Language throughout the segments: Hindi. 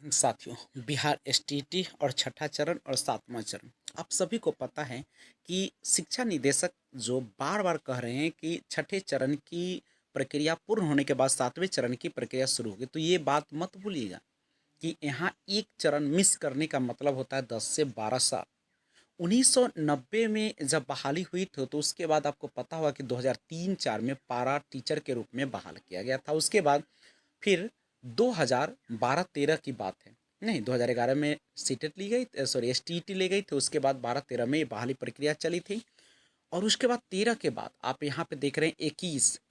साथियों, बिहार एसटीईटी और छठा चरण और सातवां चरण, आप सभी को पता है कि शिक्षा निदेशक जो बार बार कह रहे हैं कि छठे चरण की प्रक्रिया पूर्ण होने के बाद सातवें चरण की प्रक्रिया शुरू होगी। तो ये बात मत भूलिएगा कि यहाँ एक चरण मिस करने का मतलब होता है 10 से 12 साल। 1990 में जब बहाली हुई थी तो उसके बाद आपको पता होगा कि 2003-4 में पारा टीचर के रूप में बहाल किया गया था। उसके बाद फिर 2012-13 की बात है, नहीं 2011 में सीटेट ली गई, सॉरी एसटीईटी ली गई थी। उसके बाद 12-13 में ये बहाली प्रक्रिया चली थी और उसके बाद 13 के बाद आप यहाँ पे देख रहे हैं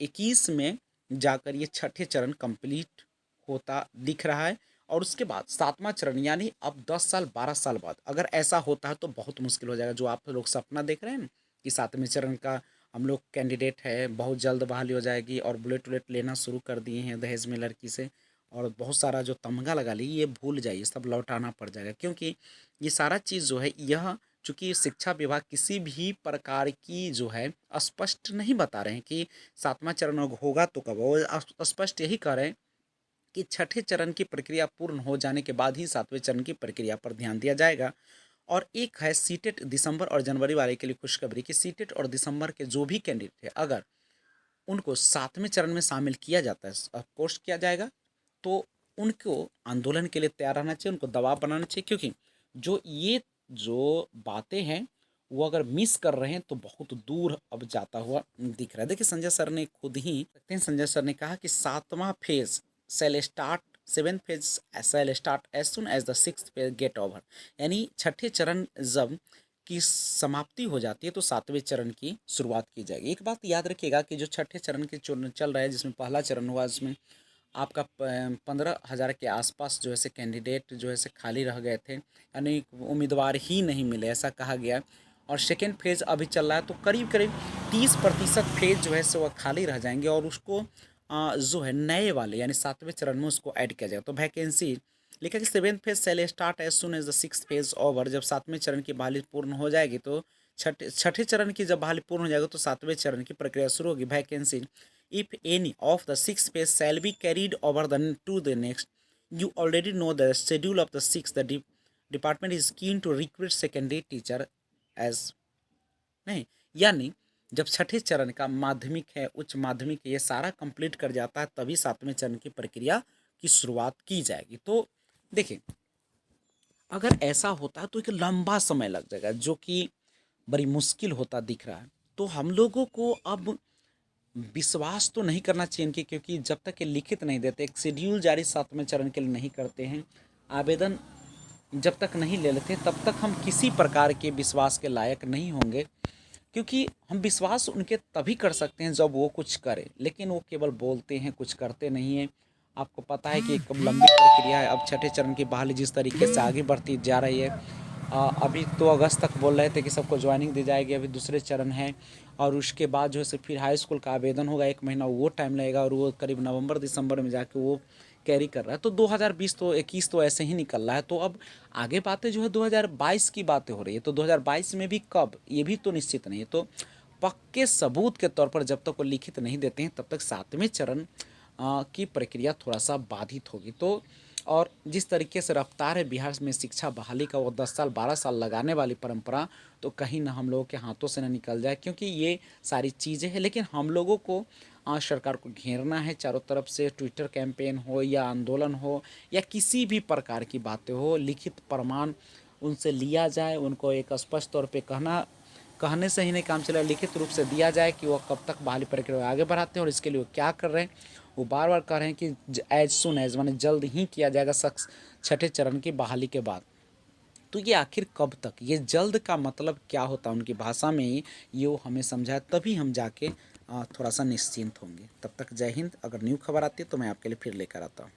21 में जाकर ये छठे चरण कंप्लीट होता दिख रहा है। और उसके बाद सातवां चरण यानी अब 10 साल 12 साल बाद अगर ऐसा होता है तो बहुत मुश्किल हो जाएगा। जो आप लोग सपना देख रहे हैं ना कि सातवें चरण का हम लोग कैंडिडेट है, बहुत जल्द बहाली हो जाएगी और बुलेट वुलेट लेना शुरू कर दिए हैं दहेज में लड़की से, और बहुत सारा जो तमगा लगा ली, ये भूल जाइए, सब लौटाना पड़ जाएगा। क्योंकि ये सारा चीज़ जो है यह चूँकि शिक्षा विभाग किसी भी प्रकार की जो है स्पष्ट नहीं बता रहे हैं कि सातवां चरण होगा तो कब, वो स्पष्ट यही कह रहे हैं कि छठे चरण की प्रक्रिया पूर्ण हो जाने के बाद ही सातवें चरण की प्रक्रिया पर ध्यान दिया जाएगा। और एक है सीटेट दिसंबर और जनवरी वाले के लिए खुशखबरी कि सीटेट और दिसंबर के जो भी कैंडिडेट है अगर उनको सातवें चरण में शामिल किया जाता है, ऑफकोर्स किया जाएगा, तो उनको आंदोलन के लिए तैयार रहना चाहिए, उनको दबाव बनाना चाहिए। क्योंकि जो बातें हैं वो अगर मिस कर रहे हैं तो बहुत दूर अब जाता हुआ दिख रहा है। देखिए संजय सर ने खुद ही, संजय सर ने कहा कि सातवां phase sale start, seventh phase sale start as soon as the sixth phase get over. यानी छठे चरण जब की समाप्ति हो जाती है तो सातवें चरण की शुरुआत की जाएगी। एक बात याद रखिएगा कि जो छठे चरण के चल रहा है, जिसमें पहला चरण हुआ, जिसमें आपका 15,000 के आसपास जो है कैंडिडेट जो है खाली रह गए थे, यानी उम्मीदवार ही नहीं मिले, ऐसा कहा गया। और सेकेंड फेज़ अभी चल रहा है तो करीब करीब 30% फेज़ जो है सो वह खाली रह जाएंगे और उसको जो है नए वाले यानी सातवें चरण में उसको ऐड किया जाएगा। तो वैकेंसी लिखा कि seventh phase sale start as soon as the six phase over. जब सातवें चरण की बहाली पूर्ण हो जाएगी तो छठे चरण की जब बहाली पूर्ण हो जाएगी तो सातवें चरण की प्रक्रिया शुरू होगी। Vacancy if any of the six phase shall be carried over to the next, you already know the schedule of the six. The department is keen to recruit secondary teacher as, नहीं, यानी जब छठे चरण का माध्यमिक है, उच्च माध्यमिक ये सारा कंप्लीट कर जाता है तभी सातवें चरण की प्रक्रिया की शुरुआत की जाएगी। तो देखिए अगर ऐसा होता है तो एक लंबा समय लग जाएगा जो कि बड़ी मुश्किल होता दिख रहा है। तो हम लोगों को अब विश्वास तो नहीं करना चाहिए इनके, क्योंकि जब तक ये लिखित नहीं देते, एक शेड्यूल जारी सातवें चरण के लिए नहीं करते हैं, आवेदन जब तक नहीं ले लेते तब तक हम किसी प्रकार के विश्वास के लायक नहीं होंगे। क्योंकि हम विश्वास उनके तभी कर सकते हैं जब वो कुछ करें, लेकिन वो केवल बोलते हैं, कुछ करते नहीं हैं। आपको पता है कि एक लंबी प्रक्रिया है। अब छठे चरण की बहाली जिस तरीके से आगे बढ़ती जा रही है, अभी तो अगस्त तक बोल रहे थे कि सबको ज्वाइनिंग दी जाएगी, अभी दूसरे चरण है और उसके बाद जो है फिर हाई स्कूल का आवेदन होगा, 1 महीना वो टाइम लगेगा और वो करीब नवंबर दिसंबर में जाके वो कैरी कर रहा है। तो 2020 तो 21 तो ऐसे ही निकल रहा है। तो अब आगे बातें जो है 2022 की बातें हो रही है, तो 2022 में भी कब ये भी तो निश्चित नहीं है। तो पक्के सबूत के तौर पर जब तक वो लिखित नहीं देते हैं तब तक सातवें चरण की प्रक्रिया थोड़ा सा बाधित होगी। तो और जिस तरीके से रफ्तार है बिहार में शिक्षा बहाली का, वो 10 साल 12 साल लगाने वाली परंपरा तो कहीं ना हम लोगों के हाथों से ना निकल जाए। क्योंकि ये सारी चीज़ें हैं, लेकिन हम लोगों को सरकार को घेरना है चारों तरफ से। ट्विटर कैंपेन हो या आंदोलन हो या किसी भी प्रकार की बातें हो, लिखित प्रमाण उनसे लिया जाए, उनको एक स्पष्ट तौर पे कहने से ही नहीं काम चलेगा, लिखित रूप से दिया जाए कि वो कब तक बहाली प्रक्रिया आगे बढ़ाते हैं और इसके लिए वो क्या कर रहे हैं। वो बार बार कह रहे हैं कि एज सुन एज माने जल्द ही किया जाएगा शख्स छठे चरण की बहाली के बाद। तो ये आखिर कब तक, ये जल्द का मतलब क्या होता है उनकी भाषा में ही, ये वो हमें समझाए तभी हम जाके थोड़ा सा निश्चिंत होंगे। तब तक जय हिंद। अगर न्यू खबर आती है तो मैं आपके लिए फिर लेकर आता हूँ।